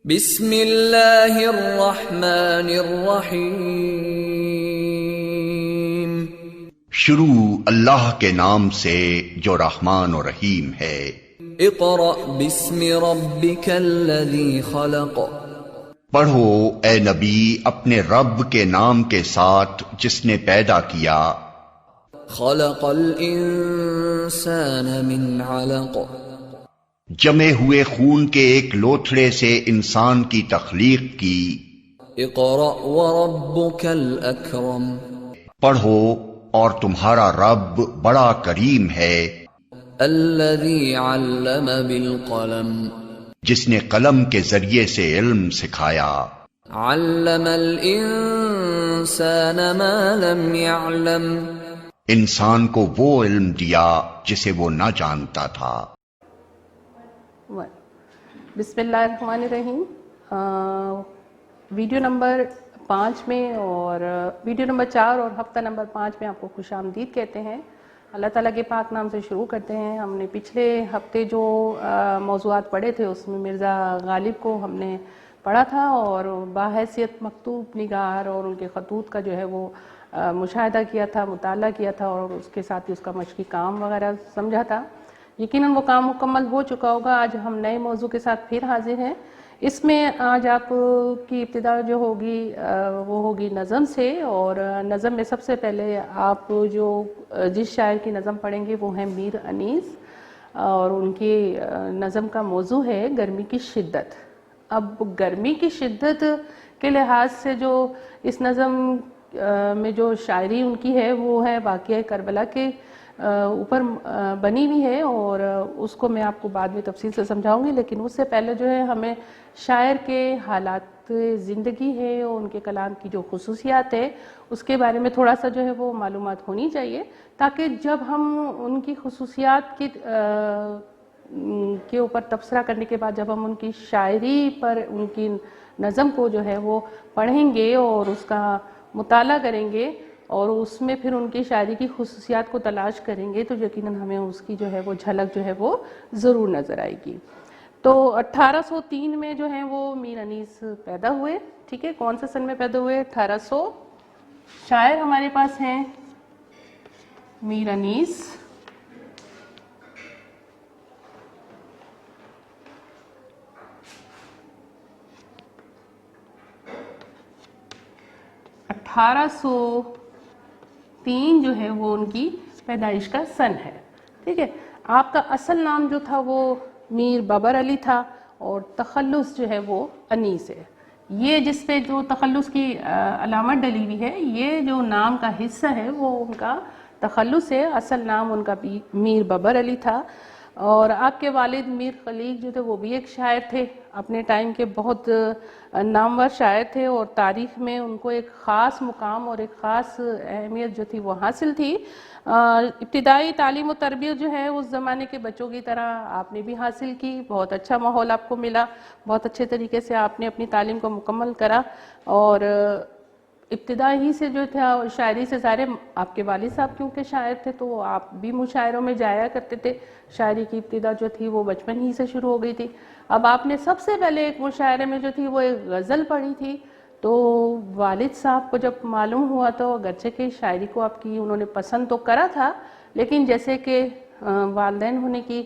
بسم اللہ الرحمن الرحیم۔ شروع اللہ کے نام سے جو رحمان و رحیم ہے۔ اقرأ بسم ربک الذی خلق۔ پڑھو اے نبی اپنے رب کے نام کے ساتھ جس نے پیدا کیا۔ خلق الانسان من علق۔ جمے ہوئے خون کے ایک لوتھڑے سے انسان کی تخلیق کی۔ اقرأ وربک الاکرم۔ پڑھو اور تمہارا رب بڑا کریم ہے۔ الذی علم بالقلم۔ جس نے قلم کے ذریعے سے علم سکھایا۔ علم الانسان ما لم يعلم۔ انسان کو وہ علم دیا جسے وہ نہ جانتا تھا۔ بسم اللہ الرحمن الرحیم۔ ویڈیو نمبر 5 میں اور ویڈیو نمبر 4 اور ہفتہ نمبر 5 میں آپ کو خوش آمدید کہتے ہیں۔ اللہ تعالیٰ کے پاک نام سے شروع کرتے ہیں۔ ہم نے پچھلے ہفتے جو موضوعات پڑھے تھے اس میں مرزا غالب کو ہم نے پڑھا تھا اور باحیثیت مکتوب نگار اور ان کے خطوط کا جو ہے وہ مشاہدہ کیا تھا، مطالعہ کیا تھا اور اس کے ساتھ ہی اس کا مشقی کام وغیرہ سمجھا تھا۔ یقیناً وہ کام مکمل ہو چکا ہوگا۔ آج ہم نئے موضوع کے ساتھ پھر حاضر ہیں۔ اس میں آج آپ کی ابتدا جو ہوگی وہ ہوگی نظم سے، اور نظم میں سب سے پہلے آپ جو جس شاعر کی نظم پڑھیں گے وہ ہیں میر انیس، اور ان کی نظم کا موضوع ہے گرمی کی شدت۔ اب گرمی کی شدت کے لحاظ سے جو اس نظم میں جو شاعری ان کی ہے وہ ہے واقعہ کربلا کے اوپر بنی ہوئی ہے، اور اس کو میں آپ کو بعد میں تفصیل سے سمجھاؤں گی، لیکن اس سے پہلے جو ہے ہمیں شاعر کے حالات زندگی ہے اور ان کے کلام کی جو خصوصیات ہے اس کے بارے میں تھوڑا سا جو ہے وہ معلومات ہونی چاہیے، تاکہ جب ہم ان کی خصوصیات کے اوپر تبصرہ کرنے کے بعد جب ہم ان کی شاعری پر ان کی نظم کو جو ہے وہ پڑھیں گے اور اس کا مطالعہ کریں گے اور اس میں پھر ان کی شاعری کی خصوصیات کو تلاش کریں گے تو یقیناً ہمیں اس کی جو ہے وہ جھلک جو ہے وہ ضرور نظر آئے گی۔ تو 1803 میں جو ہیں وہ میر انیس پیدا ہوئے، ٹھیک ہے۔ کون سے سن میں پیدا ہوئے؟ 1800۔ شاعر ہمارے پاس ہیں میر انیس، اٹھارہ سو 3 جو ہے وہ ان کی پیدائش کا سن ہے، ٹھیک ہے۔ آپ کا اصل نام جو تھا وہ میر بابر علی تھا اور تخلص جو ہے وہ انیس ہے۔ یہ جس پہ جو تخلص کی علامت ڈلی ہوئی ہے یہ جو نام کا حصہ ہے وہ ان کا تخلص ہے۔ اصل نام ان کا میر بابر علی تھا، اور آپ کے والد میر خلیق جو تھے وہ بھی ایک شاعر تھے، اپنے ٹائم کے بہت نامور شاعر تھے، اور تاریخ میں ان کو ایک خاص مقام اور ایک خاص اہمیت جو تھی وہ حاصل تھی۔ ابتدائی تعلیم و تربیت جو ہے اس زمانے کے بچوں کی طرح آپ نے بھی حاصل کی، بہت اچھا ماحول آپ کو ملا، بہت اچھے طریقے سے آپ نے اپنی تعلیم کو مکمل کرا، اور ابتدا ہی سے جو تھا شاعری سے ظاہر آپ کے والد صاحب کیونکہ شاعر تھے تو آپ بھی مشاعروں میں جایا کرتے تھے۔ شاعری کی ابتدا جو تھی وہ بچپن ہی سے شروع ہو گئی تھی۔ اب آپ نے سب سے پہلے ایک مشاعرے میں جو تھی وہ ایک غزل پڑھی تھی، تو والد صاحب کو جب معلوم ہوا تو اگرچہ کہ شاعری کو آپ کی انہوں نے پسند تو کرا تھا، لیکن جیسے کہ والدین ہونے کی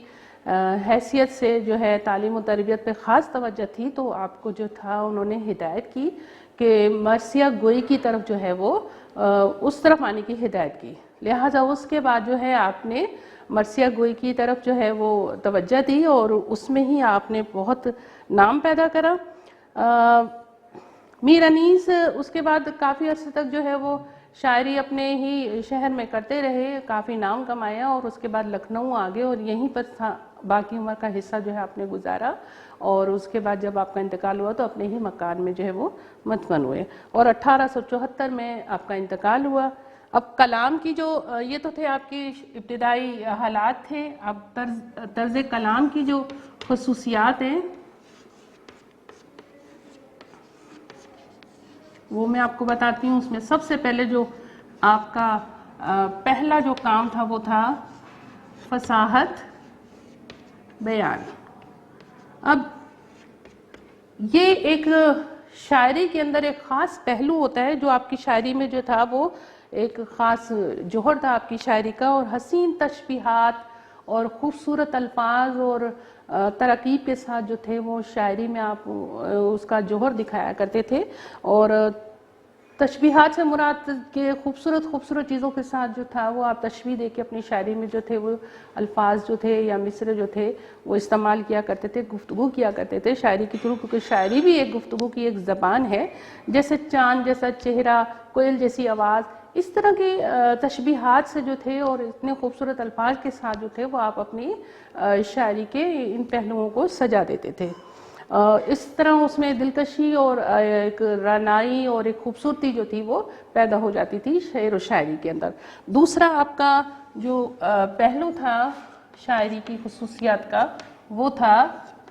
حیثیت سے جو ہے تعلیم و تربیت پہ خاص توجہ تھی، تو آپ کو جو تھا انہوں نے ہدایت کی کہ مرثیہ گوئی کی طرف جو ہے وہ اس طرف آنے کی ہدایت کی، لہٰذا اس کے بعد جو ہے آپ نے مرثیہ گوئی کی طرف جو ہے وہ توجہ دی اور اس میں ہی آپ نے بہت نام پیدا کرا۔ میر انیس اس کے بعد کافی عرصے تک جو ہے وہ شاعری اپنے ہی شہر میں کرتے رہے، کافی نام کمایا، اور اس کے بعد لکھنؤ آگے اور یہیں پر باقی عمر کا حصہ جو ہے آپ نے گزارا، اور اس کے بعد جب آپ کا انتقال ہوا تو اپنے ہی مکان میں جو ہے وہ مدفن ہوئے، اور 1874 میں آپ کا انتقال ہوا۔ اب کلام کی جو یہ تو تھے آپ کی ابتدائی حالات تھے، اب طرز کلام کی جو خصوصیات ہیں وہ میں آپ کو بتاتی ہوں۔ اس میں سب سے پہلے جو آپ کا پہلا جو کام تھا وہ تھا فصاحت بیان۔ اب یہ ایک شاعری کے اندر ایک خاص پہلو ہوتا ہے جو آپ کی شاعری میں جو تھا وہ ایک خاص جوہر تھا آپ کی شاعری کا، اور حسین تشبیہات اور خوبصورت الفاظ اور تراکیب کے ساتھ جو تھے وہ شاعری میں آپ اس کا جوہر دکھایا کرتے تھے. اور تشبیہات سے مراد کہ خوبصورت چیزوں کے ساتھ جو تھا وہ آپ تشبیہ دے کے اپنی شاعری میں جو تھے وہ الفاظ جو تھے یا مصرع جو تھے وہ استعمال کیا کرتے تھے، گفتگو کیا کرتے تھے شاعری کے تھرو، کیونکہ شاعری بھی ایک گفتگو کی ایک زبان ہے. جیسے چاند جیسا چہرہ، کوئل جیسی آواز، اس طرح کے تشبیہات سے جو تھے اور اتنے خوبصورت الفاظ کے ساتھ جو تھے وہ آپ اپنی شاعری کے ان پہلوؤں کو سجا دیتے تھے. اس طرح اس میں دلکشی اور ایک رعنائی اور ایک خوبصورتی جو تھی وہ پیدا ہو جاتی تھی شعر و شاعری کے اندر. دوسرا آپ کا جو پہلو تھا شاعری کی خصوصیات کا وہ تھا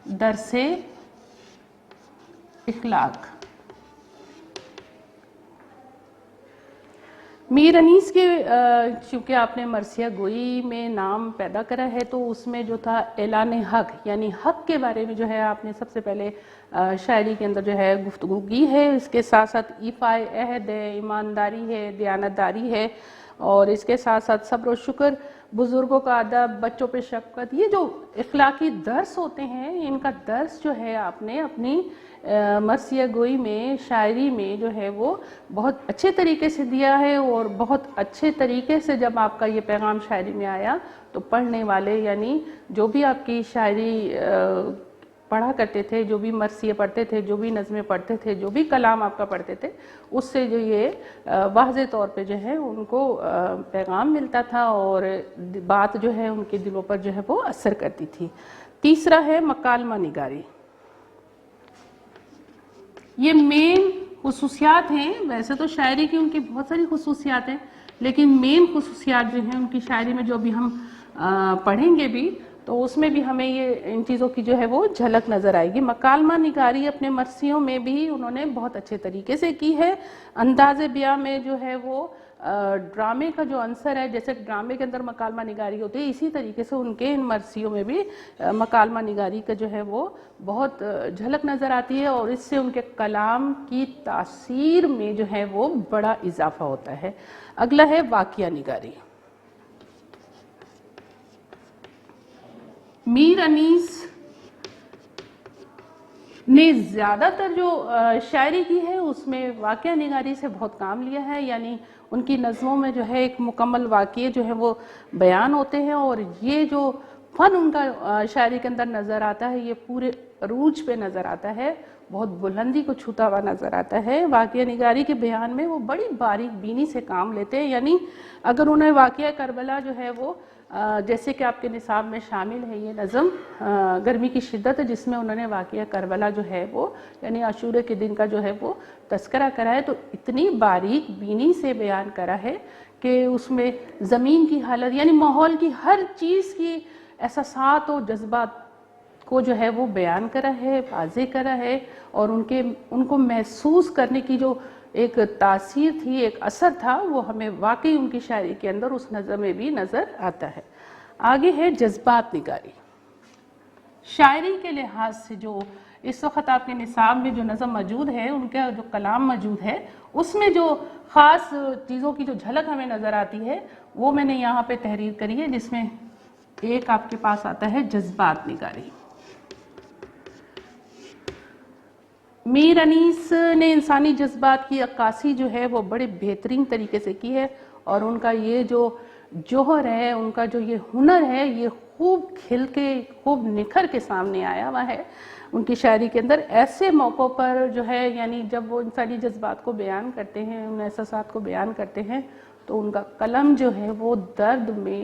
درس اخلاق. میر انیس کے چونکہ آپ نے مرثیہ گوئی میں نام پیدا کرا ہے تو اس میں جو تھا اعلان حق یعنی حق کے بارے میں جو ہے آپ نے سب سے پہلے شاعری کے اندر جو ہے گفتگو کی ہے. اس کے ساتھ ساتھ ایفائے عہد ہے، ایمانداری ہے، دیانتداری ہے، اور اس کے ساتھ ساتھ صبر و شکر، بزرگوں کا ادب، بچوں پہ شفقت. یہ جو اخلاقی درس ہوتے ہیں ان کا درس جو ہے آپ نے اپنی مرثیہ گوئی میں شاعری میں جو ہے وہ بہت اچھے طریقے سے دیا ہے. اور بہت اچھے طریقے سے جب آپ کا یہ پیغام شاعری میں آیا تو پڑھنے والے یعنی جو بھی آپ کی شاعری پڑھا کرتے تھے، جو بھی مرثیے پڑھتے تھے، جو بھی نظمیں پڑھتے تھے، جو بھی کلام آپ کا پڑھتے تھے، اس سے جو یہ واضح طور پہ جو ہے ان کو پیغام ملتا تھا اور بات جو ہے ان کے دلوں پر جو ہے وہ اثر کرتی تھی. تیسرا ہے مکالمہ نگاری. یہ مین خصوصیات ہیں. ویسے تو شاعری کی ان کی بہت ساری خصوصیات ہیں لیکن مین خصوصیات جو ہیں ان کی شاعری میں جو بھی ہم پڑھیں گے بھی تو اس میں بھی ہمیں یہ ان چیزوں کی جو ہے وہ جھلک نظر آئے گی. مکالمہ نگاری اپنے مرثیوں میں بھی انہوں نے بہت اچھے طریقے سے کی ہے. انداز بیاں میں جو ہے وہ ڈرامے کا جو عنصر ہے، جیسے ڈرامے کے اندر مکالمہ نگاری ہوتی ہے اسی طریقے سے ان کے ان مرثیوں میں بھی مکالمہ نگاری کا جو ہے وہ بہت جھلک نظر آتی ہے اور اس سے ان کے کلام کی تاثیر میں جو ہے وہ بڑا اضافہ ہوتا ہے. اگلا ہے واقعہ نگاری. میر انیس نے زیادہ تر جو شاعری کی ہے اس میں واقعہ نگاری سے بہت کام لیا ہے. یعنی ان کی نظموں میں جو ہے ایک مکمل واقعے جو ہے وہ بیان ہوتے ہیں اور یہ جو فن ان کا شاعری کے اندر نظر آتا ہے یہ پورے عروج پہ نظر آتا ہے، بہت بلندی کو چھوتا ہوا نظر آتا ہے. واقعہ نگاری کے بیان میں وہ بڑی باریک بینی سے کام لیتے ہیں. یعنی اگر انہیں واقعہ کربلا جو ہے وہ جیسے کہ آپ کے نصاب میں شامل ہے یہ نظم گرمی کی شدت ہے جس میں انہوں نے واقعہ کربلا جو ہے وہ یعنی عاشورے کے دن کا جو ہے وہ تذکرہ کرا ہے، تو اتنی باریک بینی سے بیان کرا ہے کہ اس میں زمین کی حالت یعنی ماحول کی ہر چیز کی احساسات و جذبات کو جو ہے وہ بیان کرا ہے، واضح کرا ہے اور ان کو محسوس کرنے کی جو ایک تاثیر تھی، ایک اثر تھا، وہ ہمیں واقعی ان کی شاعری کے اندر اس نظم میں بھی نظر آتا ہے. آگے ہے جذبات نگاری. شاعری کے لحاظ سے جو اس وقت آپ کے نصاب میں جو نظم موجود ہے، ان کا جو کلام موجود ہے، اس میں جو خاص چیزوں کی جو جھلک ہمیں نظر آتی ہے وہ میں نے یہاں پہ تحریر کری ہے، جس میں ایک آپ کے پاس آتا ہے جذبات نگاری. میر انیس نے انسانی جذبات کی عکاسی جو ہے وہ بڑے بہترین طریقے سے کی ہے اور ان کا یہ جو جوہر ہے، ان کا جو یہ ہنر ہے، یہ خوب کھل کے خوب نکھر کے سامنے آیا ہوا ہے ان کی شاعری کے اندر. ایسے موقعوں پر جو ہے یعنی جب وہ انسانی جذبات کو بیان کرتے ہیں، ان احساسات کو بیان کرتے ہیں تو ان کا قلم جو ہے وہ درد میں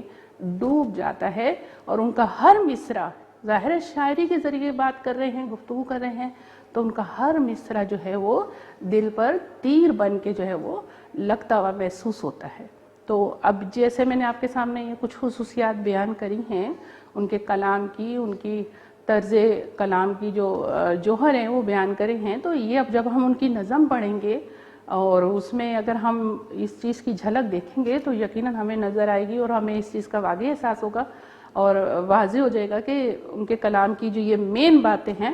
ڈوب جاتا ہے اور ان کا ہر مصرع ظاہر ہے شاعری کے ذریعے بات کر رہے ہیں، گفتگو کر رہے ہیں، تو ان کا ہر مصرع جو ہے وہ دل پر تیر بن کے جو ہے وہ لگتا ہوا محسوس ہوتا ہے. تو اب جیسے میں نے آپ کے سامنے یہ کچھ خصوصیات بیان کری ہیں ان کے کلام کی، ان کی طرز کلام کی جو جوہر ہیں وہ بیان کرے ہیں، تو یہ اب جب ہم ان کی نظم پڑھیں گے اور اس میں اگر ہم اس چیز کی جھلک دیکھیں گے تو یقیناً ہمیں نظر آئے گی اور ہمیں اس چیز کا واضح احساس ہوگا اور واضح ہو جائے گا کہ ان کے کلام کی جو یہ مین باتیں ہیں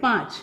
5।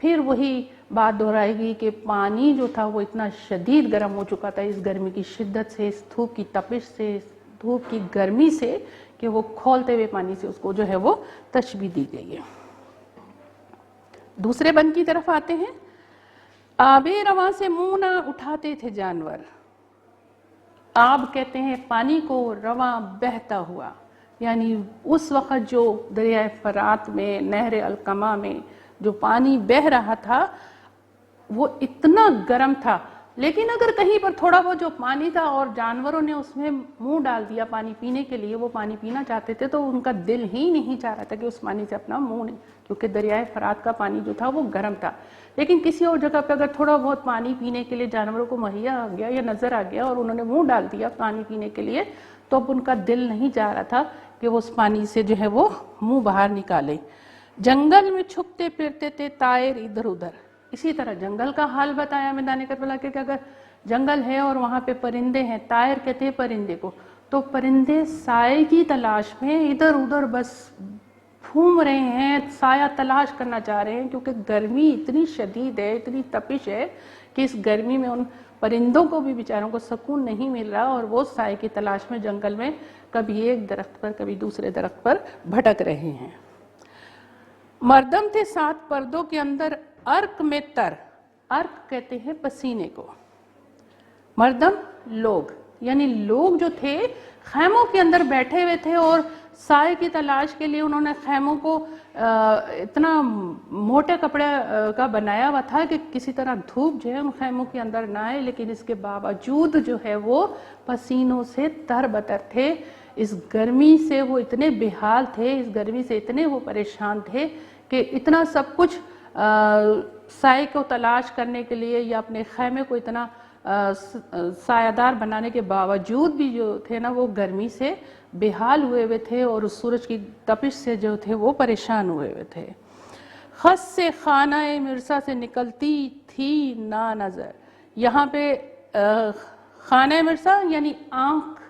پھر وہی بات دہرائے گی کہ پانی جو تھا وہ اتنا شدید گرم ہو چکا تھا اس گرمی کی شدت سے، اس دھوپ کی تپش سے، اس دھوپ کی گرمی سے، کہ وہ کھولتے ہوئے پانی سے اس کو جو ہے وہ تشبیہ دی گئی ہے۔ دوسرے بند کی طرف آتے ہیں۔ آب رواں سے منہ نہ اٹھاتے تھے جانور۔ آب کہتے ہیں پانی کو، رواں بہتا ہوا، یعنی اس وقت جو دریائے فرات میں، نہر القمہ میں جو پانی بہہ رہا تھا وہ اتنا گرم تھا، لیکن اگر کہیں پر تھوڑا بہت جو پانی تھا اور جانوروں نے اس میں منہ ڈال دیا پانی پینے کے لیے، وہ پانی پینا چاہتے تھے تو ان کا دل ہی نہیں چاہ رہا تھا کہ اس پانی سے اپنا منہ نہیں، کیونکہ دریائے فرات کا پانی جو تھا وہ گرم تھا۔ لیکن کسی اور جگہ پہ اگر تھوڑا بہت پانی پینے کے لیے جانوروں کو مہیا آ گیا یا نظر آ گیا اور انہوں نے منہ ڈال دیا پانی پینے کے لیے، تو اب ان کا دل نہیں چاہ رہا تھا کہ وہ اس پانی سے جو ہے وہ منہ باہر نکالے۔ جنگل میں چھپتے پھرتے تھے طائر ادھر ادھر۔ اسی طرح جنگل کا حال بتایا میدان کربلا کہ اگر جنگل ہے اور وہاں پہ پرندے ہیں، طائر کہتے ہیں پرندے کو، تو پرندے سائے کی تلاش میں ادھر ادھر بس گھوم رہے ہیں، سایہ تلاش کرنا چاہ رہے ہیں، کیونکہ گرمی اتنی شدید ہے، اتنی تپش ہے کہ اس گرمی میں ان پرندوں کو بھی بیچاروں کو سکون نہیں مل رہا، اور وہ سائے کی تلاش میں جنگل میں کبھی ایک درخت پر کبھی دوسرے درخت پر بھٹک رہے ہیں۔ مردم تھے 7 پردوں کے اندر عرق میں تر۔ عرق کہتے ہیں پسینے کو۔ مردم لوگ، یعنی لوگ جو تھے خیموں کے اندر بیٹھے ہوئے تھے اور سائے کی تلاش کے لیے انہوں نے خیموں کو اتنا موٹے کپڑے کا بنایا ہوا تھا کہ کسی طرح دھوپ جو ہے ان خیموں کے اندر نہ آئے، لیکن اس کے باوجود جو ہے وہ پسینوں سے تر بتر تھے۔ اس گرمی سے وہ اتنے بے حال تھے، اس گرمی سے اتنے وہ پریشان تھے کہ اتنا سب کچھ سائے کو تلاش کرنے کے لیے یا اپنے خیمے کو اتنا سایہ دار بنانے کے باوجود بھی جو تھے نا وہ گرمی سے بے حال ہوئے تھے اور اس سورج کی تپش سے جو تھے وہ پریشان ہوئے تھے۔ خس سے خانہ مرسا سے نکلتی تھی نا نظر۔ یہاں پہ خانہ مرسا یعنی آنکھ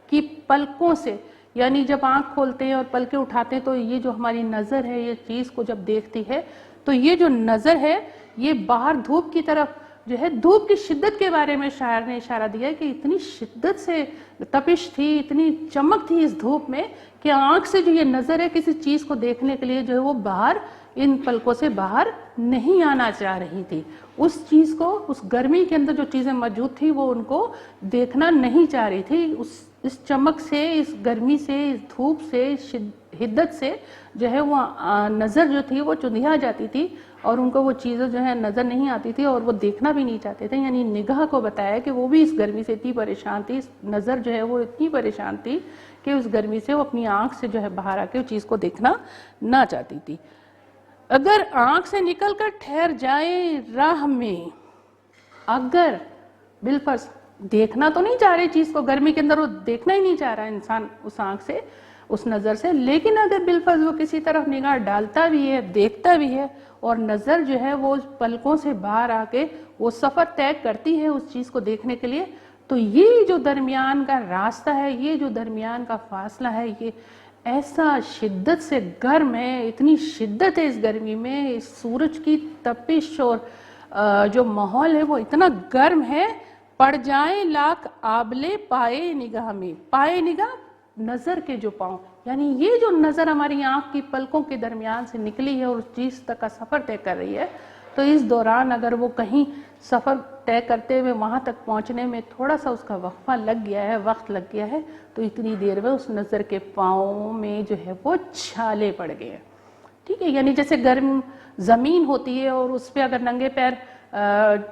کی پلکوں سے، یعنی جب آنکھ کھولتے ہیں اور پلکیں اٹھاتے ہیں تو یہ جو ہماری نظر ہے یہ چیز کو جب دیکھتی ہے تو یہ جو نظر ہے یہ باہر دھوپ کی طرف جو ہے، دھوپ کی شدت کے بارے میں شاعر نے اشارہ دیا ہے کہ اتنی شدت سے تپش تھی، اتنی چمک تھی اس دھوپ میں کہ آنکھ سے جو یہ نظر ہے کسی چیز کو دیکھنے کے لیے جو ہے وہ باہر ان پلکوں سے باہر نہیں آنا چاہ رہی تھی۔ اس چیز کو، اس گرمی کے اندر جو چیزیں موجود تھی وہ ان کو دیکھنا نہیں چاہ رہی تھی۔ اس چمک سے، اس گرمی سے، اس دھوپ سے، اس حدت سے جو ہے وہ نظر جو تھی وہ چندھیا جاتی تھی اور ان کو وہ چیزیں جو ہے نظر نہیں آتی تھی اور وہ دیکھنا بھی نہیں چاہتے تھے۔ یعنی نگاہ کو بتایا کہ وہ بھی اس گرمی سے اتنی پریشان تھی، اس نظر جو ہے وہ اتنی پریشان تھی کہ اس گرمی سے وہ اپنی آنکھ سے جو ہے باہر آ کے اس چیز کو دیکھنا نہ چاہتی تھی۔ اگر آنکھ سے نکل کر ٹھہر جائے راہ میں، اگر بالفرض دیکھنا تو نہیں چاہ رہی چیز کو، گرمی کے اندر وہ دیکھنا ہی نہیں چاہ رہا انسان اس آنکھ سے، اس نظر سے، لیکن اگر بالفرض وہ کسی طرف نگاہ ڈالتا بھی ہے، دیکھتا بھی ہے اور نظر جو ہے وہ پلکوں سے باہر آ کے وہ سفر طے کرتی ہے اس چیز کو دیکھنے کے لیے، تو یہ جو درمیان کا راستہ ہے، یہ جو درمیان کا فاصلہ ہے، یہ ایسا شدت سے گرم ہے، اتنی شدت ہے اس گرمی میں، اس سورج کی تپش اور جو ماحول ہے وہ اتنا گرم ہے، پڑ جائیں لاکھ آبلے پائے نگاہ میں۔ پائے نگاہ نظر کے جو پاؤں، یعنی یہ جو نظر ہماری آنکھ کی پلکوں کے درمیان سے نکلی ہے اور اس چیز تک کا سفر طے کر رہی ہے، تو اس دوران اگر وہ کہیں سفر طے کرتے ہوئے وہاں تک پہنچنے میں تھوڑا سا اس کا وقفہ لگ گیا ہے، وقت لگ گیا ہے، تو اتنی دیر میں اس نظر کے پاؤں میں جو ہے وہ چھالے پڑ گئے ہیں۔ ٹھیک ہے، یعنی جیسے گرم زمین ہوتی ہے اور اس پہ اگر ننگے پیر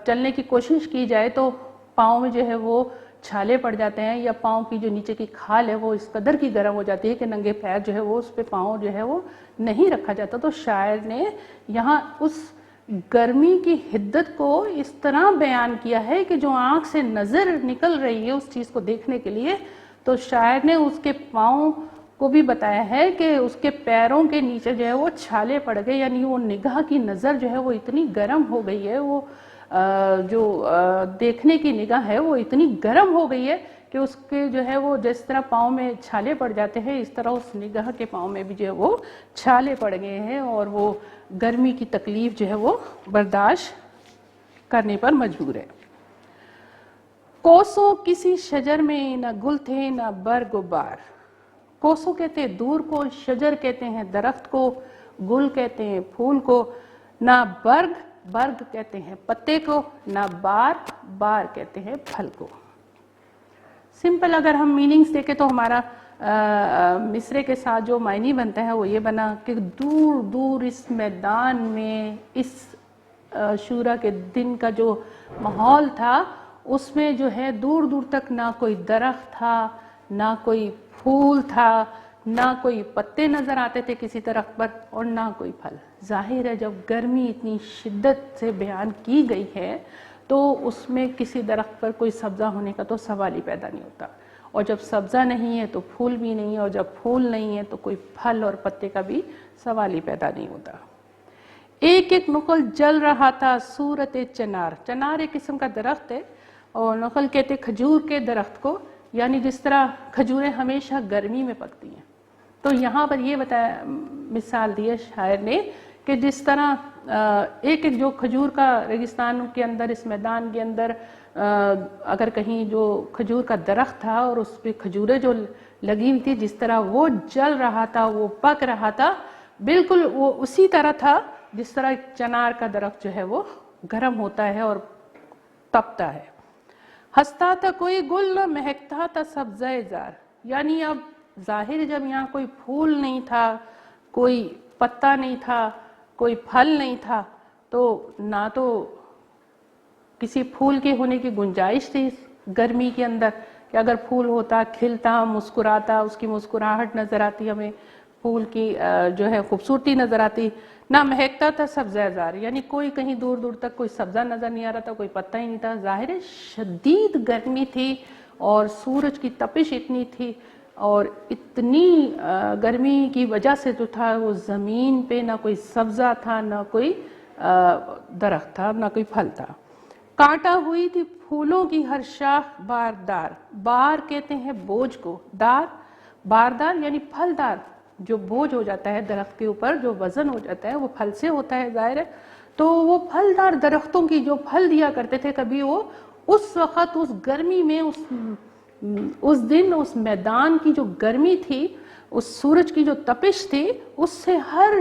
چلنے کی کوشش کی جائے تو پاؤں میں جو ہے وہ چھالے پڑ جاتے ہیں، یا پاؤں کی جو نیچے کی کھال ہے وہ اس قدر کی گرم ہو جاتی ہے کہ ننگے پیر جو ہے وہ اس پہ پاؤں جو ہے وہ نہیں رکھا جاتا۔ تو شاعر نے یہاں اس گرمی کی حدت کو اس طرح بیان کیا ہے کہ جو آنکھ سے نظر نکل رہی ہے اس چیز کو دیکھنے کے لیے، تو شاعر نے اس کے پاؤں کو بھی بتایا ہے کہ اس کے پیروں کے نیچے جو ہے وہ چھالے پڑ گئے، یعنی وہ نگاہ کی نظر جو ہے وہ اتنی گرم ہو گئی ہے، وہ جو دیکھنے کی نگاہ ہے وہ اتنی گرم ہو گئی ہے کہ اس کے جو ہے وہ جس طرح پاؤں میں چھالے پڑ جاتے ہیں اس طرح اس نگاہ کے پاؤں میں بھی جو ہے وہ چھالے پڑ گئے ہیں اور وہ گرمی کی تکلیف جو ہے وہ برداشت کرنے پر مجبور ہے۔ کوسوں کسی شجر میں نہ گل تھے نہ برگ و بار۔ کوسوں کہتے ہیں دور کو، شجر کہتے ہیں درخت کو، گل کہتے ہیں پھول کو، نہ برگ کہتے ہیں پتے کو، نہ بار کہتے ہیں پھل کو۔ سمپل اگر ہم میننگز دیکھیں تو ہمارا مصرے کے ساتھ جو معنی بنتا ہے وہ یہ بنا کہ دور دور اس میدان میں اس عاشوراء کے دن کا جو ماحول تھا اس میں جو ہے دور دور تک نہ کوئی درخت تھا، نہ کوئی پھول تھا، نہ کوئی پتے نظر آتے تھے کسی درخت پر، اور نہ کوئی پھل۔ ظاہر ہے جب گرمی اتنی شدت سے بیان کی گئی ہے تو اس میں کسی درخت پر کوئی سبزہ ہونے کا تو سوال ہی پیدا نہیں ہوتا، اور جب سبزہ نہیں ہے تو پھول بھی نہیں ہے، اور جب پھول نہیں ہے تو کوئی پھل اور پتے کا بھی سوال ہی پیدا نہیں ہوتا۔ ایک ایک نخل جل رہا تھا صورت چنار۔ چنار ایک قسم کا درخت ہے اور نخل کہتے کھجور کے درخت کو، یعنی جس طرح کھجوریں ہمیشہ گرمی میں پکتی ہیں، تو یہاں پر یہ بتایا مثال دی ہے شاعر نے کہ جس طرح ایک ایک جو کھجور کا ریگستان کے اندر اس میدان کے اندر اگر کہیں جو کھجور کا درخت تھا اور اس پہ کھجوریں جو لگی ہوئی تھی جس طرح وہ جل رہا تھا، وہ پک رہا تھا، بالکل وہ اسی طرح تھا جس طرح ایک چنار کا درخت جو ہے وہ گرم ہوتا ہے اور تپتا ہے۔ ہنستا تھا کوئی گل نہ مہکتا تھا سبزہ زار۔ یعنی اب ظاہر جب یہاں کوئی پھول نہیں تھا، کوئی پتا نہیں تھا، کوئی پھل نہیں تھا، تو نہ تو کسی پھول کے ہونے کی گنجائش تھی گرمی کے اندر کہ اگر پھول ہوتا، کھلتا، مسکراتا، اس کی مسکراہٹ نظر آتی، ہمیں پھول کی جو ہے خوبصورتی نظر آتی، نہ مہکتا تھا سبزہ زار، یعنی کوئی کہیں دور دور تک کوئی سبزہ نظر نہیں آ رہا تھا، کوئی پتہ ہی نہیں تھا۔ ظاہر ہے شدید گرمی تھی اور سورج کی تپش اتنی تھی، اور اتنی گرمی کی وجہ سے جو تھا وہ زمین پہ نہ کوئی سبزہ تھا، نہ کوئی درخت تھا، نہ کوئی پھل تھا۔ کانٹا ہوئی تھی پھولوں کی ہر شاخ باردار۔ بار کہتے ہیں بوجھ کو، دار باردار یعنی پھلدار، جو بوجھ ہو جاتا ہے درخت کے اوپر، جو وزن ہو جاتا ہے وہ پھل سے ہوتا ہے ظاہر ہے۔ تو وہ پھلدار درختوں کی جو پھل دیا کرتے تھے کبھی وہ اس وقت اس گرمی میں اس دن اس میدان کی جو گرمی تھی، اس سورج کی جو تپش تھی، اس سے ہر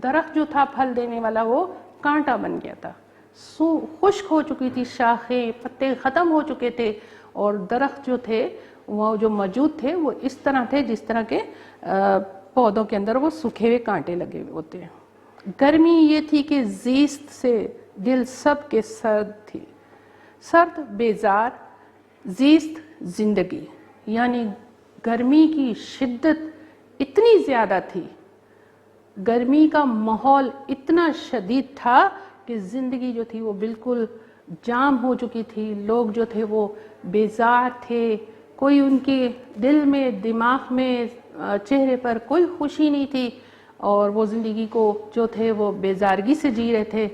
درخت جو تھا پھل دینے والا وہ کانٹا بن گیا تھا۔ خشک ہو چکی تھی شاخیں، پتے ختم ہو چکے تھے، اور درخت جو تھے وہ جو موجود تھے وہ اس طرح تھے جس طرح کے پودوں کے اندر وہ سوکھے ہوئے کانٹے لگے ہوئے ہوتے ہیں۔ گرمی یہ تھی کہ زیست سے دل سب کے سرد تھی، سرد بیزار، زیست زندگی، یعنی گرمی کی شدت اتنی زیادہ تھی، گرمی کا ماحول اتنا شدید تھا کہ زندگی جو تھی وہ بالکل جام ہو چکی تھی، لوگ جو تھے وہ بیزار تھے، کوئی ان کے دل میں، دماغ میں، چہرے پر کوئی خوشی نہیں تھی، اور وہ زندگی کو جو تھے وہ بیزارگی سے جی رہے تھے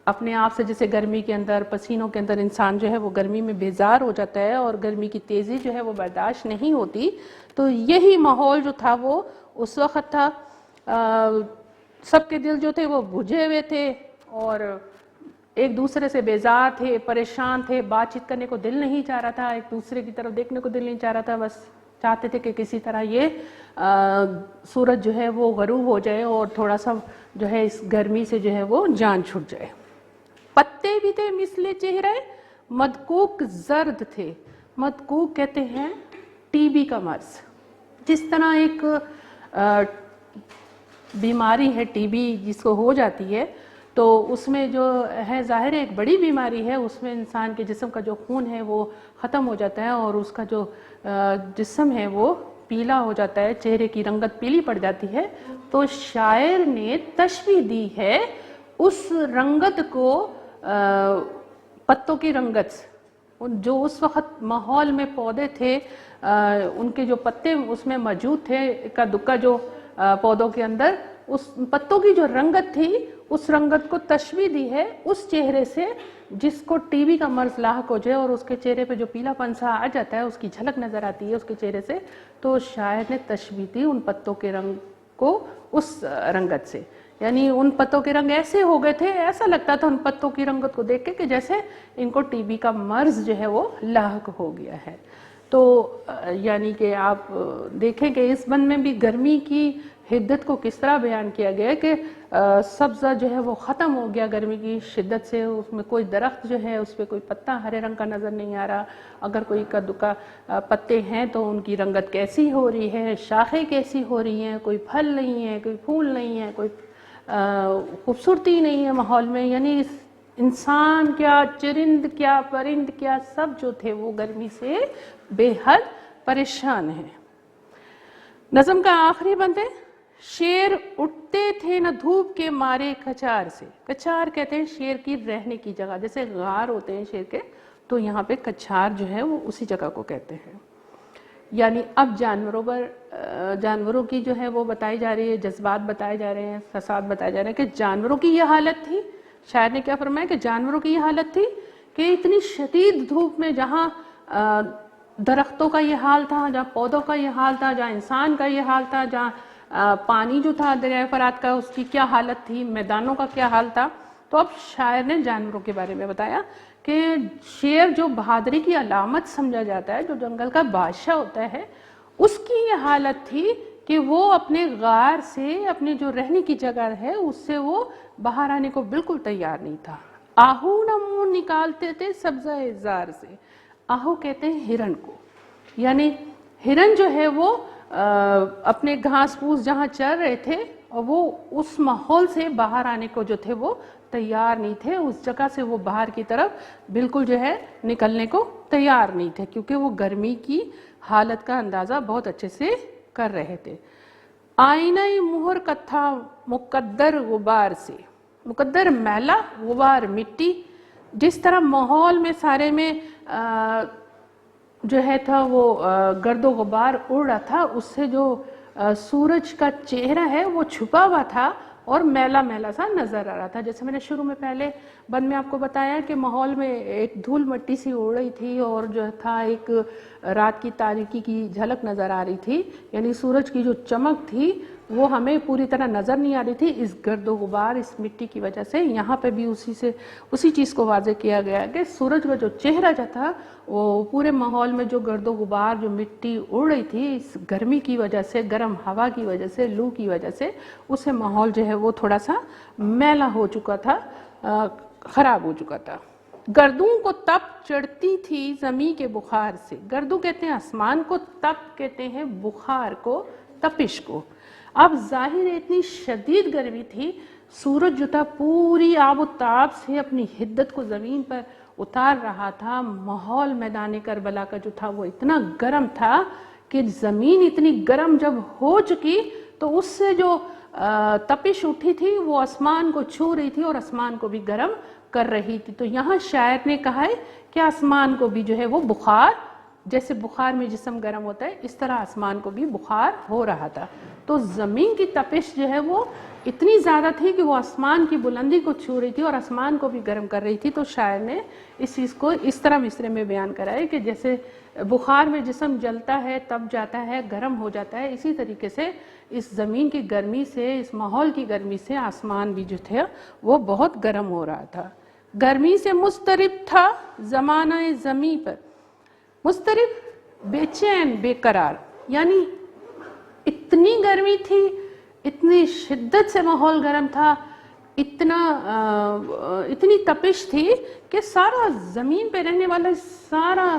اپنے آپ سے۔ جیسے گرمی کے اندر، پسینوں کے اندر انسان جو ہے وہ گرمی میں بیزار ہو جاتا ہے اور گرمی کی تیزی جو ہے وہ برداشت نہیں ہوتی، تو یہی ماحول جو تھا وہ اس وقت تھا۔ سب کے دل جو تھے وہ بجھے ہوئے تھے اور ایک دوسرے سے بیزار تھے، پریشان تھے، بات چیت کرنے کو دل نہیں چاہ رہا تھا، ایک دوسرے کی طرف دیکھنے کو دل نہیں چاہ رہا تھا، بس چاہتے تھے کہ کسی طرح یہ سورج جو ہے وہ غروب ہو جائے اور تھوڑا سا جو ہے اس گرمی سے جو ہے وہ جان چھٹ جائے۔ پتے بھی تھے مثل چہرے مدکوک زرد تھے۔ مدکوک کہتے ہیں ٹی بی کا مرض۔ جس طرح ایک بیماری ہے ٹی بی جس کو ہو جاتی ہے تو اس میں جو ہے ظاہر ایک بڑی بیماری ہے، اس میں انسان کے جسم کا جو خون ہے وہ ختم ہو جاتا ہے اور اس کا جو جسم ہے وہ پیلا ہو جاتا ہے، چہرے کی رنگت پیلی پڑ جاتی ہے۔ تو شاعر نے تشبیہ دی ہے اس رنگت کو پتوں کی رنگت سے، جو اس وقت ماحول میں پودے تھے ان کے جو پتے اس میں موجود تھے اکا دکا جو پودوں کے اندر، اس پتوں کی جو رنگت تھی اس رنگت کو تشبیہ دی ہے اس چہرے سے جس کو ٹی بی کا مرض لاحق ہو جائے اور اس کے چہرے پہ جو پیلا پن سا آ جاتا ہے، اس کی جھلک نظر آتی ہے اس کے چہرے سے، تو شاعر نے تشبیہ دی ان پتوں کے رنگ کو اس رنگت سے، یعنی ان پتوں کے رنگ ایسے ہو گئے تھے، ایسا لگتا تھا ان پتوں کی رنگت کو دیکھ کے کہ جیسے ان کو ٹی بی کا مرض جو ہے وہ لاحق ہو گیا ہے۔ تو یعنی کہ آپ دیکھیں کہ اس بند میں بھی گرمی کی حدت کو کس طرح بیان کیا گیا ہے کہ سبزہ جو ہے وہ ختم ہو گیا گرمی کی شدت سے، اس میں کوئی درخت جو ہے اس پہ کوئی پتا ہرے رنگ کا نظر نہیں آ رہا، اگر کوئی کدو کا پتے ہیں تو ان کی رنگت کیسی ہو رہی ہے، شاخیں کیسی ہو رہی ہیں، کوئی پھل نہیں ہے، کوئی پھول نہیں ہے، کوئی خوبصورتی نہیں ہے ماحول میں، یعنی انسان کیا، چرند کیا، پرند کیا، سب جو تھے وہ گرمی سے بے حد پریشان ہیں۔ نظم کا آخری بند ہے، شیر اٹھتے تھے نہ دھوپ کے مارے کچار سے۔ کچار کہتے ہیں شیر کی رہنے کی جگہ، جیسے غار ہوتے ہیں شیر کے، تو یہاں پہ کچار جو ہے وہ اسی جگہ کو کہتے ہیں۔ یعنی اب جانوروں کی جو ہے وہ بتائی جا رہی ہے، جذبات بتائے جا رہے ہیں، فساد بتائے جا رہے ہیں کہ جانوروں کی یہ حالت تھی، شاعر نے کیا فرمایا کہ جانوروں کی یہ حالت تھی کہ اتنی شدید دھوپ میں جہاں درختوں کا یہ حال تھا، جہاں پودوں کا یہ حال تھا، جہاں انسان کا یہ حال تھا، جہاں پانی جو تھا دریائے فرات کا اس کی کیا حالت تھی، میدانوں کا کیا حال تھا، تو اب شاعر نے جانوروں کے بارے میں بتایا کہ شیر جو بہادری کی علامت سمجھا جاتا ہے، جو جنگل کا بادشاہ ہوتا ہے، اس کی یہ حالت تھی کہ وہ اپنے غار سے، اپنی جو رہنے کی جگہ ہے اس سے وہ باہر آنے کو بالکل تیار نہیں تھا۔ آہو نہ منہ نکالتے تھے سبزہ زار سے۔ آہو کہتے ہیں ہرن کو، یعنی ہرن جو ہے وہ اپنے گھاس پھوس جہاں چر رہے تھے اور وہ اس ماحول سے باہر آنے کو جو تھے وہ تیار نہیں تھے، اس جگہ سے وہ باہر کی طرف بالکل جو ہے نکلنے کو تیار نہیں تھے، کیونکہ وہ گرمی کی حالت کا اندازہ بہت اچھے سے کر رہے تھے۔ آئینہ مہر کتھا مقدر غبار سے۔ مقدر میلا، غبار مٹی، جس طرح ماحول میں سارے میں جو ہے تھا وہ گرد و غبار اڑ رہا تھا، اس سے جو سورج کا چہرہ ہے وہ چھپا ہوا تھا اور میلا میلا سا نظر آ رہا تھا۔ جیسے میں نے شروع میں پہلے بند میں آپ کو بتایا کہ ماحول میں ایک دھول مٹی سی اڑ رہی تھی اور جو تھا ایک رات کی تاریکی کی جھلک نظر آ رہی تھی، یعنی سورج کی جو چمک تھی وہ ہمیں پوری طرح نظر نہیں آ رہی تھی اس گرد و غبار، اس مٹی کی وجہ سے۔ یہاں پہ بھی اسی چیز کو واضح کیا گیا کہ سورج کا جو چہرہ جو تھا وہ پورے ماحول میں جو گرد و غبار، جو مٹی اڑ رہی تھی اس گرمی کی وجہ سے، گرم ہوا کی وجہ سے، لو کی وجہ سے، اس سے ماحول جو ہے وہ تھوڑا سا میلا ہو چکا تھا، خراب ہو چکا تھا۔ گردوں کو تپ چڑھتی تھی زمیں کے بخار سے۔ گردوں کہتے ہیں آسمان کو، تپ کہتے ہیں بخار کو، تپش کو۔ اب ظاہر اتنی شدید گرمی تھی، سورج جو تھا پوری آب و تاب سے اپنی حدت کو زمین پر اتار رہا تھا، ماحول میدان کربلا کا جو تھا وہ اتنا گرم تھا کہ زمین اتنی گرم جب ہو چکی تو اس سے جو تپش اٹھی تھی وہ آسمان کو چھو رہی تھی اور آسمان کو بھی گرم کر رہی تھی۔ تو یہاں شاعر نے کہا ہے کہ آسمان کو بھی جو ہے وہ بخار، جیسے بخار میں جسم گرم ہوتا ہے اس طرح آسمان کو بھی بخار ہو رہا تھا۔ تو زمین کی تپش جو ہے وہ اتنی زیادہ تھی کہ وہ آسمان کی بلندی کو چھو رہی تھی اور آسمان کو بھی گرم کر رہی تھی۔ تو شاعر نے اس چیز کو اس طرح مصرے میں بیان کرا ہے کہ جیسے بخار میں جسم جلتا ہے، تپ جاتا ہے، گرم ہو جاتا ہے، اسی طریقے سے اس زمین کی گرمی سے، اس ماحول کی گرمی سے آسمان بھی جو تھا وہ بہت گرم ہو رہا تھا۔ گرمی سے مضطرب تھا زمانہ زمیں پر۔ مضطرب بے چین، بے قرار، یعنی اتنی گرمی تھی، اتنی شدت سے ماحول گرم تھا، اتنی تپش تھی کہ سارا زمین پہ رہنے والا سارا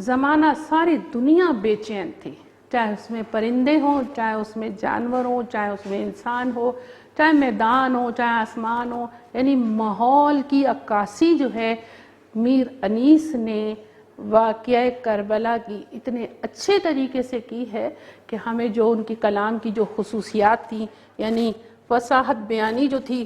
زمانہ، ساری دنیا بے چین تھی، چاہے اس میں پرندے ہوں، چاہے اس میں جانور ہوں، چاہے اس میں انسان ہو، چاہے میدان ہو، چاہے آسمان ہو، یعنی ماحول کی عکاسی جو ہے میر انیس نے واقعہ کربلا کی اتنے اچھے طریقے سے کی ہے کہ ہمیں جو ان کی کلام کی جو خصوصیات تھیں، یعنی فصاحت بیانی جو تھی،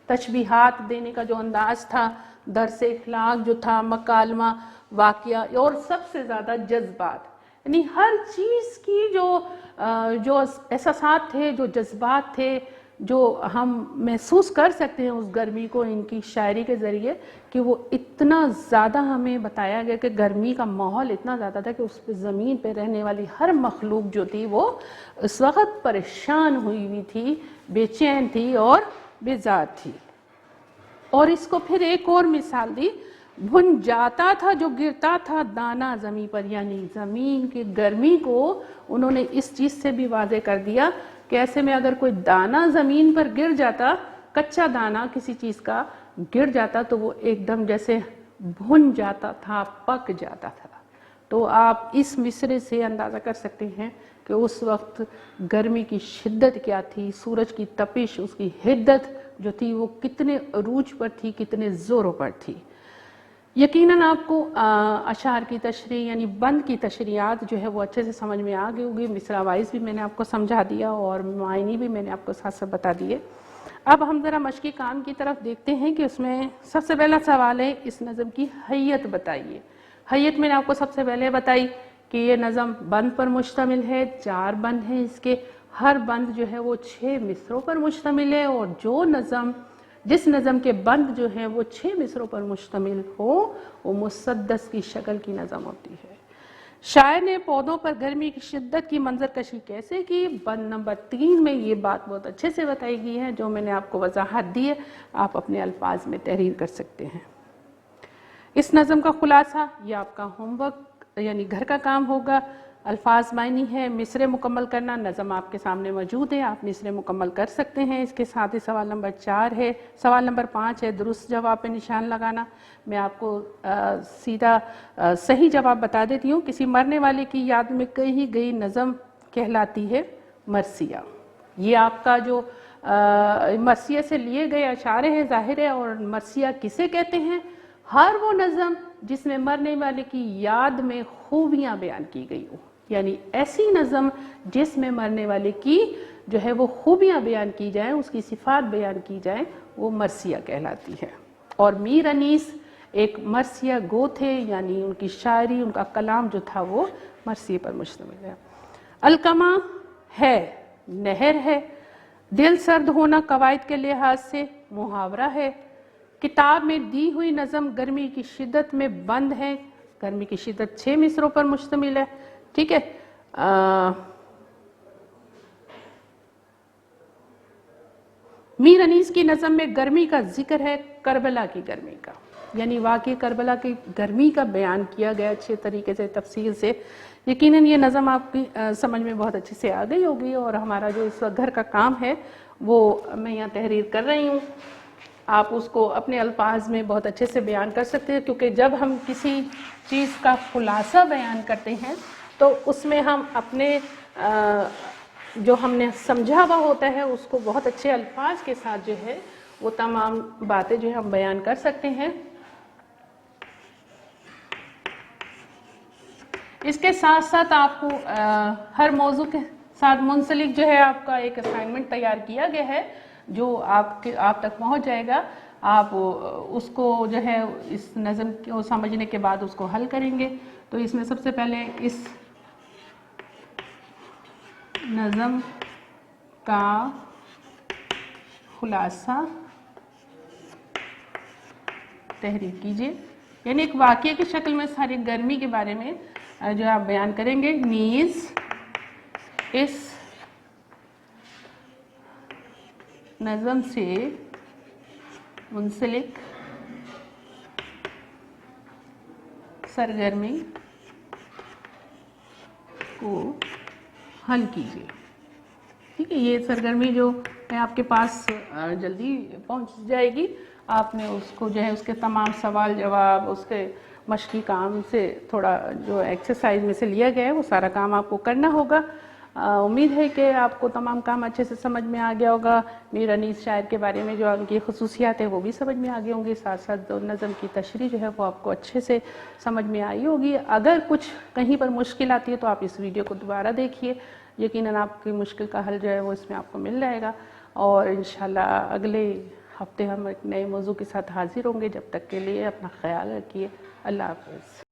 تشبیہات دینے کا جو انداز تھا، درس اخلاق جو تھا، مکالمہ، واقعہ، اور سب سے زیادہ جذبات، یعنی ہر چیز کی جو احساسات تھے، جو جذبات تھے، جو ہم محسوس کر سکتے ہیں اس گرمی کو ان کی شاعری کے ذریعے کہ وہ اتنا زیادہ ہمیں بتایا گیا کہ گرمی کا ماحول اتنا زیادہ تھا کہ اس پہ زمین پہ رہنے والی ہر مخلوق جو تھی وہ اس وقت پریشان ہوئی ہوئی تھی، بے چین تھی اور بیزار تھی۔ اور اس کو پھر ایک اور مثال دی، بھن جاتا تھا جو گرتا تھا دانا زمین پر، یعنی زمین کی گرمی کو انہوں نے اس چیز سے بھی واضح کر دیا کہ ایسے میں اگر کوئی دانا زمین پر گر جاتا، کچا دانا کسی چیز کا گر جاتا تو وہ ایک دم جیسے بھن جاتا تھا، پک جاتا تھا۔ تو آپ اس مصرعے سے اندازہ کر سکتے ہیں کہ اس وقت گرمی کی شدت کیا تھی، سورج کی تپش، اس کی حدت جو تھی وہ کتنے عروج پر تھی، کتنے زوروں پر تھی۔ یقیناً آپ کو اشعار کی تشریح یعنی بند کی تشریحات جو ہے وہ اچھے سے سمجھ میں آ گئی ہوگی، مصرع وائز بھی میں نے آپ کو سمجھا دیا اور معنی بھی میں نے آپ کو ساتھ ساتھ بتا دیے۔ اب ہم ذرا مشقی کام کی طرف دیکھتے ہیں کہ اس میں سب سے پہلا سوال ہے اس نظم کی حیت بتائیے۔ حیت میں نے آپ کو سب سے پہلے بتائی کہ یہ نظم بند پر مشتمل ہے، 4 بند ہیں اس کے، ہر بند جو ہے وہ 6 مصروں پر مشتمل ہے، اور جس نظم کے بند جو ہیں وہ 6 مصروں پر مشتمل ہو وہ مسدس کی شکل کی نظم ہوتی ہے۔ شاعر نے پودوں پر گرمی کی شدت کی منظر کشی کیسے کی؟ بند نمبر 3 میں یہ بات بہت اچھے سے بتائی گئی ہے، جو میں نے آپ کو وضاحت دی ہے، آپ اپنے الفاظ میں تحریر کر سکتے ہیں۔ اس نظم کا خلاصہ یہ آپ کا ہوم ورک یعنی گھر کا کام ہوگا۔ الفاظ معنی ہے، مصرعے مکمل کرنا، نظم آپ کے سامنے موجود ہے، آپ مصرعے مکمل کر سکتے ہیں۔ اس کے ساتھ ہی سوال نمبر 4 ہے، سوال نمبر 5 ہے درست جواب پہ نشان لگانا۔ میں آپ کو سیدھا صحیح جواب بتا دیتی ہوں۔ کسی مرنے والے کی یاد میں کہی گئی نظم کہلاتی ہے مرثیہ۔ یہ آپ کا جو مرثیہ سے لیے گئے اشعار ہیں ظاہر ہے، اور مرثیہ کسے کہتے ہیں؟ ہر وہ نظم جس میں مرنے والے کی یاد میں خوبیاں بیان کی گئی ہو، یعنی ایسی نظم جس میں مرنے والے کی جو ہے وہ خوبیاں بیان کی جائیں، اس کی صفات بیان کی جائیں، وہ مرثیہ کہلاتی ہے۔ اور میر انیس ایک مرثیہ گو تھے، یعنی ان کی شاعری، ان کا کلام جو تھا وہ مرثیے پر مشتمل ہے۔ الکما ہے، نہر ہے، دل سرد ہونا قواعد کے لحاظ سے محاورہ ہے۔ کتاب میں دی ہوئی نظم گرمی کی شدت میں بند ہے، گرمی کی شدت 6 مصروں پر مشتمل ہے، ٹھیک ہے۔ میر انیس کی نظم میں گرمی کا ذکر ہے، کربلا کی گرمی کا، یعنی واقعہ کربلا کی گرمی کا بیان کیا گیا اچھے طریقے سے تفصیل سے۔ یقیناً یہ نظم آپ کی سمجھ میں بہت اچھے سے آ گئی ہوگی، اور ہمارا جو اس وقت گھر کا کام ہے وہ میں یہاں تحریر کر رہی ہوں۔ آپ اس کو اپنے الفاظ میں بہت اچھے سے بیان کر سکتے ہیں، کیونکہ جب ہم کسی چیز کا خلاصہ بیان کرتے ہیں تو اس میں ہم اپنے جو ہم نے سمجھا ہوا ہوتا ہے اس کو بہت اچھے الفاظ کے ساتھ جو ہے وہ تمام باتیں جو ہم بیان کر سکتے ہیں۔ اس کے ساتھ ساتھ آپ کو ہر موضوع کے ساتھ منسلک جو ہے آپ کا ایک اسائنمنٹ تیار کیا گیا ہے، جو آپ تک پہنچ جائے گا۔ آپ اس کو جو ہے اس نظم کو سمجھنے کے بعد اس کو حل کریں گے۔ تو اس میں سب سے پہلے اس نظم کا خلاصہ تحریر کیجیے، یعنی ایک واقعے کی شکل میں ساری گرمی کے بارے میں جو آپ بیان کریں گے۔ نیز اس نظم سے منسلک سرگرمی کو حل کیجیے، ٹھیک ہے۔ یہ سرگرمی جو ہے آپ کے پاس جلدی پہنچ جائے گی۔ آپ نے اس کو جو ہے اس کے تمام سوال جواب، اس کے مشقی کام سے تھوڑا جو ایکسرسائز میں سے لیا گیا ہے وہ سارا کام آپ کو کرنا ہوگا۔ امید ہے کہ آپ کو تمام کام اچھے سے سمجھ میں آ گیا ہوگا۔ میر انیس شاعر کے بارے میں جو ان کی خصوصیات ہیں وہ بھی سمجھ میں آ گئی ہوں گی، ساتھ ساتھ نظم کی تشریح جو ہے وہ آپ کو اچھے سے سمجھ میں آئی ہوگی۔ اگر کچھ کہیں پر مشکل آتی ہے تو آپ اس ویڈیو کو دوبارہ دیکھیے، یقیناً آپ کی مشکل کا حل جو ہے وہ اس میں آپ کو مل جائے گا، اور انشاءاللہ اگلے ہفتے ہم ایک نئے موضوع کے ساتھ حاضر ہوں گے۔ جب تک کے لیے اپنا خیال رکھیے، اللہ حافظ۔